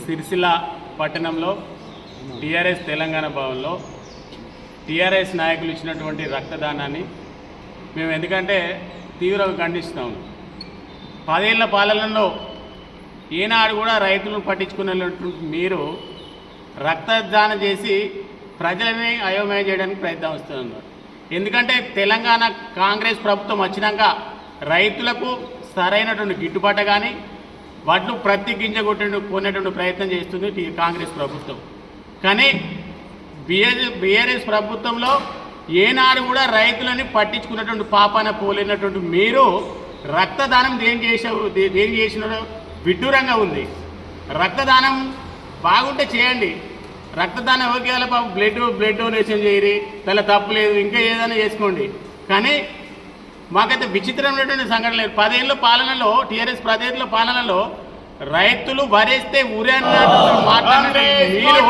సిరిసిల్ల పట్టణంలో టీఆర్ఎస్ తెలంగాణ భవన్లో టీఆర్ఎస్ నాయకులు ఇచ్చినటువంటి రక్తదానాన్ని మేము ఎందుకంటే తీవ్రంగా ఖండిస్తున్నాము. 10 ఏళ్ల పాలనలో ఈనాడు కూడా రైతులను పట్టించుకున్నటువంటి మీరు రక్తదానం చేసి ప్రజలని అయోమయం చేయడానికి ప్రయత్నం వస్తున్నారు. ఎందుకంటే తెలంగాణ కాంగ్రెస్ ప్రభుత్వం వచ్చినాక రైతులకు సరైనటువంటి గిట్టుబాటు కానీ వడ్లు ప్రతి గింజ కొనేటువంటి ప్రయత్నం చేస్తుంది కాంగ్రెస్ ప్రభుత్వం. కానీ బీఆర్ఎస్ ప్రభుత్వంలో ఏనాడు కూడా రైతులని పట్టించుకున్నటువంటి పాపాన పోలేనటువంటి మీరు రక్తదానం దేని చేసినారో విడ్డూరంగా ఉంది. రక్తదానం బాగుంటే చేయండి. రక్తదానం ఎవరికేయాలి పాపం బ్లడ్ డొనేషన్ చేయరి, తల తప్పులేదు, ఇంకా ఏదైనా చేసుకోండి. కానీ మాకైతే విచిత్రమైనటువంటి సంఘటన లేదు. 10 ఏళ్ళ పాలనలో టీఆర్ఎస్ 10 ఏళ్ళ పాలనలో రైతులు వరేస్తే ఊరే మాట్లాడే మీరు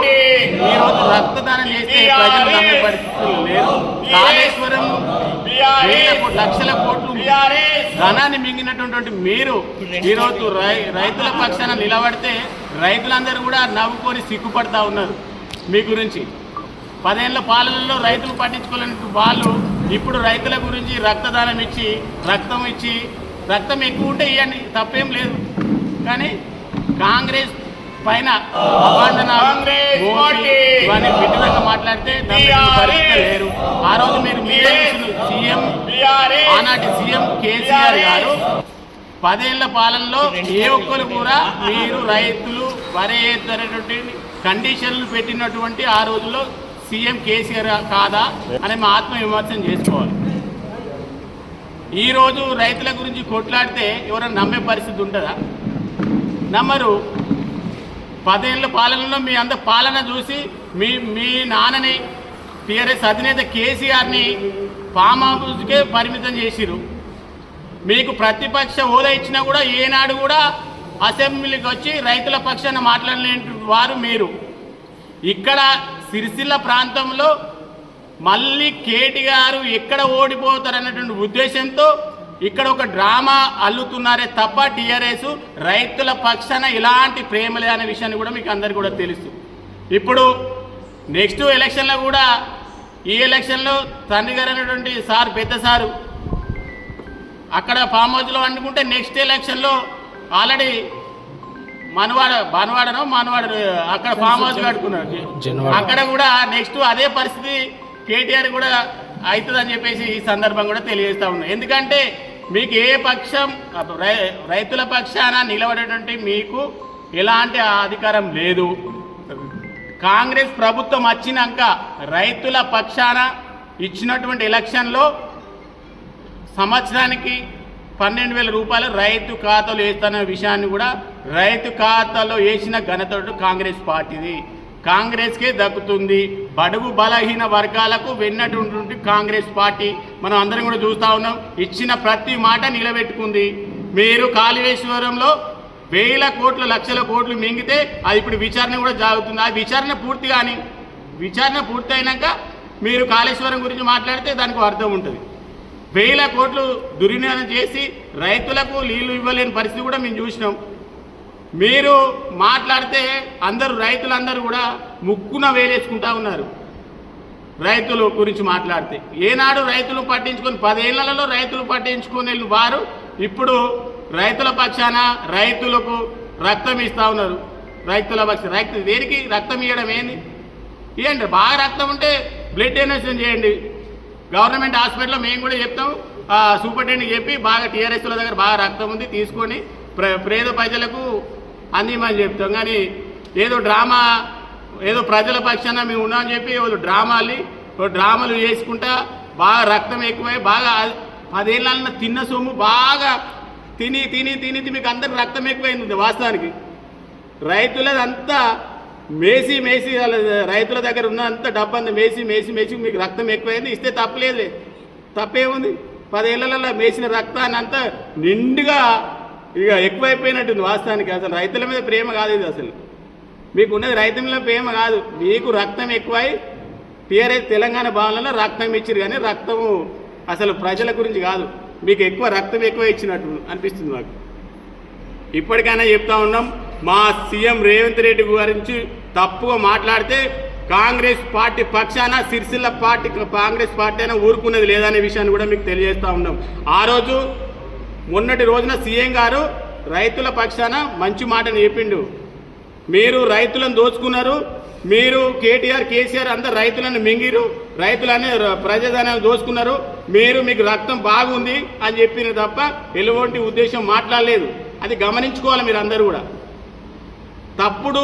ఈరోజు రక్తదానం చేస్తే ప్రజలు నమ్మే పరిస్థితులు లేదు. కాళేశ్వరం లక్షల కోట్లు ధనాన్ని మింగినటువంటి మీరు ఈరోజు రైతుల పక్షాన నిలబడితే రైతులందరూ కూడా నవ్వుకొని సిగ్గుపడతా ఉన్నారు మీ గురించి. 10 ఏళ్ళ పాలనలో రైతులు పట్టించుకోలేని వాళ్ళు ఇప్పుడు రైతుల గురించి రక్తదానం ఇచ్చి రక్తం ఎక్కువ ఉంటే ఇవ్వండి, తప్పేం లేదు. కానీ కాంగ్రెస్ పైన ఇవన్నీ విధంగా మాట్లాడితే లేరు. ఆ రోజు మీరు సీఎం ఆనాటి సీఎం కేసీఆర్ గారు 10 ఏళ్ల పాలనలో ఏ ఒక్కరు కూడా మీరు రైతులు వరేటువంటి కండిషన్లు పెట్టినటువంటి ఆ రోజుల్లో సీఎం కేసీఆర్ కాదా అని మా ఆత్మవిమర్శనం చేసుకోవాలి. ఈరోజు రైతుల గురించి కొట్లాడితే ఎవరైనా నమ్మే పరిస్థితి ఉంటుందా? నమ్మరు. 10 ఏళ్ళ పాలనలో మీ అంత పాలన చూసి మీ నాన్నని టీఆర్ఎస్ అధినేత కేసీఆర్ని ఫామ్ హౌస్కే పరిమితం చేసిరు. మీకు ప్రతిపక్ష హోదా ఇచ్చినా కూడా ఏనాడు కూడా అసెంబ్లీకి వచ్చి రైతుల పక్షాన మాట్లాడలేని వారు మీరు. ఇక్కడ సిరిసిల్ల ప్రాంతంలో మళ్ళీ కేటీఆర్ ఎక్కడ ఓడిపోతారన్నటువంటి ఉద్దేశంతో ఇక్కడ ఒక డ్రామా అల్లుతున్నారే తప్ప టీఆర్ఎస్ రైతుల పక్షాన ఇలాంటి ప్రేమ లేదనే విషయాన్ని కూడా మీకు అందరికీ కూడా తెలుసు. ఇప్పుడు నెక్స్ట్ ఎలక్షన్లో కూడా ఈ ఎలక్షన్లో తండ్రి గారు అనేటువంటి సార్ పెద్ద సారు అక్కడ ఫామ్ హౌస్లో వండుకుంటే నెక్స్ట్ ఎలక్షన్లో ఆల్రెడీ మనవాడ అక్కడ ఫామ్ హౌస్ కట్టుకున్నారు. అక్కడ కూడా నెక్స్ట్ అదే పరిస్థితి కేటీఆర్ కూడా అవుతుందని చెప్పేసి ఈ సందర్భం కూడా తెలియజేస్తూ ఉన్నాం. ఎందుకంటే మీకు ఏ పక్షం రైతుల పక్షాన నిలబడేటువంటి మీకు ఎలాంటి అధికారం లేదు. కాంగ్రెస్ ప్రభుత్వం వచ్చినాక రైతుల పక్షాన ఇచ్చినటువంటి ఎలక్షన్లో సంవత్సరానికి 12,000 రూపాయలు రైతు ఖాతాలో వేస్తున్న విషయాన్ని కూడా రైతు ఖాతాలో వేసిన ఘనత కాంగ్రెస్ పార్టీది, కాంగ్రెస్కే దక్కుతుంది. బడుగు బలహీన వర్గాలకు వెన్నటువంటి కాంగ్రెస్ పార్టీ మనం అందరం కూడా చూస్తూ ఉన్నాం. ఇచ్చిన ప్రతి మాట నిలబెట్టుకుంది. మీరు కాళేశ్వరంలో 1000 కోట్లు లక్షల కోట్లు మింగితే అది ఇప్పుడు విచారణ కూడా జరుగుతుంది. ఆ విచారణ పూర్తి అయినాక మీరు కాళేశ్వరం గురించి మాట్లాడితే దానికి అర్థం ఉంటుంది. 1000 కోట్లు దుర్వినియోగం చేసి రైతులకు నీళ్లు ఇవ్వలేని పరిస్థితి కూడా మేము చూసినాం. మీరు మాట్లాడితే రైతులందరూ కూడా ముక్కున వేలేసుకుంటా ఉన్నారు. రైతుల గురించి మాట్లాడితే ఏనాడు రైతులు పట్టించుకొని 10 ఏళ్లలో రైతులు పట్టించుకొని వారు ఇప్పుడు రైతుల పక్షాన రైతులకు రక్తం ఇస్తూ ఉన్నారు. రైతు దేనికి రక్తం ఇవ్వడం ఏంది? ఇవ్వండి, బాగా రక్తం ఉంటే బ్లడ్ డొనేషన్ చేయండి. గవర్నమెంట్ హాస్పిటల్లో మేము కూడా చెప్తాం, సూపరింటెండెంట్కి చెప్పి బాగా టీఆర్ఎస్ల దగ్గర బాగా రక్తం ఉంది తీసుకొని పేద ప్రజలకు అందిమని చెప్తాం. కానీ ఏదో ప్రజల పక్షాన మేము ఉన్నామని చెప్పి డ్రామాలు చేసుకుంటా బాగా రక్తం ఎక్కువై బాగా 10 ఏళ్ళ తిన్న సొమ్ము బాగా తిని మీకు అందరికి రక్తం ఎక్కువైంది. వాస్తవానికి రైతులదంతా మేసి రైతుల దగ్గర ఉన్నంత డబ్బంతా మేసి మీకు రక్తం ఎక్కువైంది. ఇస్తే తప్పేముంది? 10 ఏళ్లలో మేసిన రక్తాన్ని అంతా నిండుగా ఇక ఎక్కువైపోయినట్టుంది. వాస్తవానికి అసలు రైతుల మీద ప్రేమ కాదు ఇది. అసలు మీకు ఉన్నది రైతుల మీద ప్రేమ కాదు, మీకు రక్తం ఎక్కువై టీఆర్ఎస్ తెలంగాణ భవన్లలో రక్తం ఇచ్చారు. కానీ రక్తము అసలు ప్రజల గురించి కాదు, మీకు రక్తం ఎక్కువ ఇచ్చినట్టు అనిపిస్తుంది మాకు. ఇప్పటికైనా చెప్తా ఉన్నాం, మా సీఎం రేవంత్ రెడ్డి గురించి తప్పుగా మాట్లాడితే కాంగ్రెస్ పార్టీ పక్షాన సిరిసిల్ల పార్టీ కాంగ్రెస్ పార్టీ అయినా ఊరుకున్నది లేదనే విషయాన్ని కూడా మీకు తెలియజేస్తూ ఉన్నాం. ఆ రోజు మొన్నటి రోజున సీఎం గారు రైతుల పక్షాన మంచి మాటను చెప్పిండు. మీరు రైతులను దోచుకున్నారు, మీరు కేటీఆర్ కేసీఆర్ అంతా రైతులను మింగిరు, రైతులని ప్రజాధనాన్ని దోచుకున్నారు, మీకు రక్తం బాగుంది అని చెప్పిన తప్ప ఎటువంటి ఉద్దేశం మాట్లాడలేదు. అది గమనించుకోవాలి మీరు అందరూ కూడా. తప్పుడు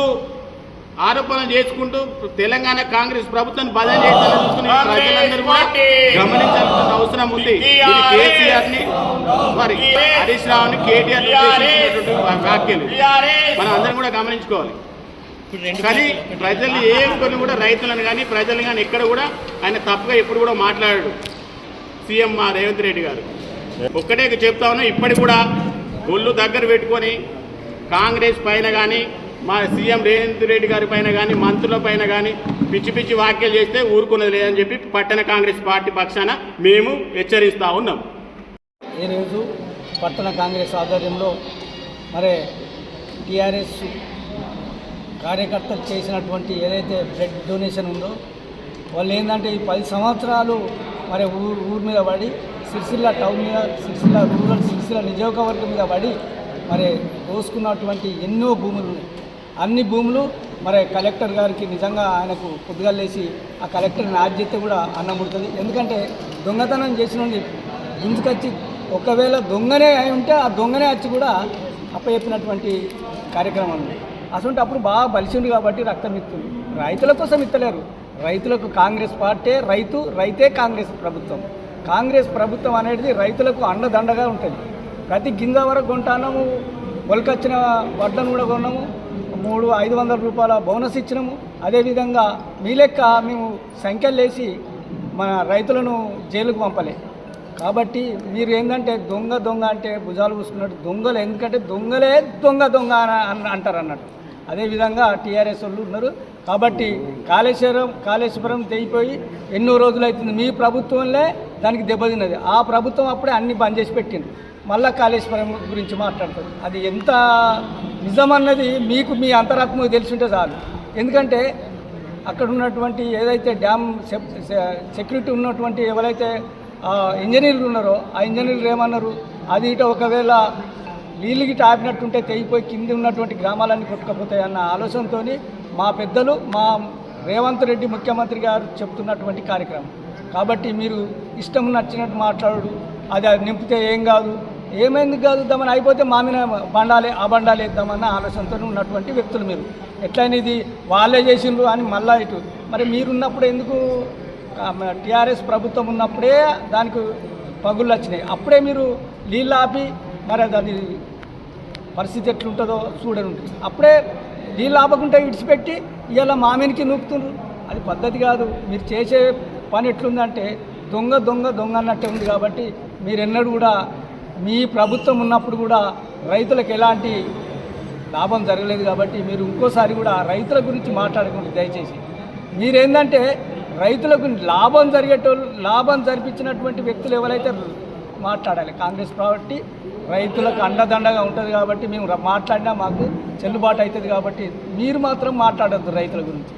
ఆరోపణలు చేసుకుంటూ తెలంగాణ కాంగ్రెస్ ప్రభుత్వాన్ని బదలు చేయాలని చూసుకుని ప్రజలందరూ కూడా గమనించాల్సిన అవసరం ఉంది. కేసీఆర్ ని సారీ హరీష్ రావుని కేటీఆర్ వ్యాఖ్యలు మనం అందరం కూడా గమనించుకోవాలి. కానీ ప్రజలు కొన్ని కూడా రైతులను కానీ ప్రజలను కానీ ఎక్కడ కూడా ఆయన తప్పుగా ఎప్పుడు కూడా మాట్లాడాడు సీఎం మా రేవంత్ రెడ్డి గారు. ఒక్కటే చెప్తా ఉన్నా, ఇప్పటికి కూడా ఒళ్ళు దగ్గర పెట్టుకొని కాంగ్రెస్ పైన కానీ మా సీఎం రేవంత్ రెడ్డి గారి పైన కానీ మంత్రుల పైన కానీ పిచ్చి పిచ్చి వ్యాఖ్యలు చేస్తే ఊరుకున్నది లేదని చెప్పి పట్టణ కాంగ్రెస్ పార్టీ పక్షాన మేము హెచ్చరిస్తూ ఉన్నాం. ఈరోజు పట్టణ కాంగ్రెస్ ఆధ్వర్యంలో మరి టీఆర్ఎస్ కార్యకర్తలు చేసినటువంటి ఏదైతే బ్లడ్ డొనేషన్ ఉందో వాళ్ళు ఏంటంటే ఈ 10 సంవత్సరాలు మరి ఊరి మీద పడి సిరిసిల్ల టౌన్ మీద, సిరిసిల్ల రూరల్, సిరిసిల్ల నియోజకవర్గం మీద పడి మరి దోసుకున్నటువంటి ఎన్నో భూములు ఉన్నాయి. అన్ని భూములు మరి కలెక్టర్ గారికి నిజంగా ఆయనకు పొద్దుగా లేచి ఆ కలెక్టర్ని ఆజ్ఞత కూడా అన్నం పుడుతుంది. ఎందుకంటే దొంగతనం చేసిన గుంజుకొచ్చి ఒకవేళ దొంగనే అయి ఉంటే ఆ దొంగనే వచ్చి కూడా అప్పచెప్పినటువంటి కార్యక్రమం ఉంది. అసలు అప్పుడు బాగా బలిసింది కాబట్టి రక్తం ఇస్తుంది. రైతుల కోసం ఇస్తలేరు. రైతులకు కాంగ్రెస్ పార్టీ రైతే కాంగ్రెస్ ప్రభుత్వం. కాంగ్రెస్ ప్రభుత్వం అనేది రైతులకు అండదండగా ఉంటుంది. ప్రతి గింజ వరకు కొంటాము, మొలకొచ్చిన వడ్లను కూడా కొన్నాము, 500 రూపాయల బోనస్ ఇచ్చినాము. అదేవిధంగా మీ లెక్క మేము సంఖ్యలు వేసి మన రైతులను జైలుకు పంపలే. కాబట్టి మీరు ఏంటంటే దొంగ అంటే భుజాలు పూసుకున్నట్టు దొంగలు, ఎందుకంటే దొంగలే దొంగ అంటారు అన్నట్టు. అదేవిధంగా టీఆర్ఎస్ వాళ్ళు ఉన్నారు. కాబట్టి కాళేశ్వరం తెగిపోయి ఎన్నో రోజులు అవుతుంది. మీ ప్రభుత్వంలో దానికి దెబ్బతిన్నది. ఆ ప్రభుత్వం అప్పుడే అన్ని బంద్ చేసి పెట్టింది. మళ్ళా కాళేశ్వరం గురించి మాట్లాడుతుంది. అది ఎంత నిజమన్నది మీకు మీ అంతరాత్మకు తెలిసింటే చాలు. ఎందుకంటే అక్కడ ఉన్నటువంటి ఏదైతే డ్యామ్ సెక్యూరిటీ ఉన్నటువంటి ఎవరైతే ఇంజనీర్లు ఉన్నారో ఆ ఇంజనీర్లు ఏమన్నారు, అది ఇట ఒకవేళ నీళ్ళు గిట్ట ఆపినట్టుంటే తెగిపోయి కింద ఉన్నటువంటి గ్రామాలన్నీ కొట్టుకపోతాయి అన్న ఆలోచనతో మా పెద్దలు మా రేవంత్ రెడ్డి ముఖ్యమంత్రి గారు చెప్తున్నటువంటి కార్యక్రమం. కాబట్టి మీరు ఇష్టం నచ్చినట్టు మాట్లాడు, అది నింపితే ఏం కాదు, ఏమైంది కాదు దామని అయిపోతే మా మీద ఆ బండాలు వేద్దామన్న ఆలోచనతో ఉన్నటువంటి వ్యక్తులు మీరు. ఎట్లయినా ఇది వాళ్ళే చేసిండ్రు అని మళ్ళా ఇటు మరి మీరున్నప్పుడు ఎందుకు టీఆర్ఎస్ ప్రభుత్వం ఉన్నప్పుడే దానికి పగుళ్ళు వచ్చినాయి. అప్పుడే మీరు నీళ్ళు ఆపి మరి అది పరిస్థితి ఎట్లుంటుందో చూడనుంటుంది. అప్పుడే నీళ్ళు ఆపకుంటే ఇడిచిపెట్టి ఇలా మామినికి నూపుతుండ్రు. అది పద్ధతి కాదు. మీరు చేసే పని ఎట్లుందంటే దొంగ అన్నట్టే ఉంది. కాబట్టి మీరెన్నడూ కూడా మీ ప్రభుత్వం ఉన్నప్పుడు కూడా రైతులకు ఎలాంటి లాభం జరగలేదు. కాబట్టి మీరు ఇంకోసారి కూడా రైతుల గురించి మాట్లాడకండి దయచేసి. మీరేందంటే రైతులకు లాభం జరిపించినటువంటి వ్యక్తులు ఎవరైతే మాట్లాడాలి. కాంగ్రెస్ పార్టీ రైతులకు అండదండగా ఉంటుంది కాబట్టి మేము మాట్లాడినా మాకు చెల్లుబాటు అవుతుంది. కాబట్టి మీరు మాత్రం మాట్లాడద్దు రైతుల గురించి.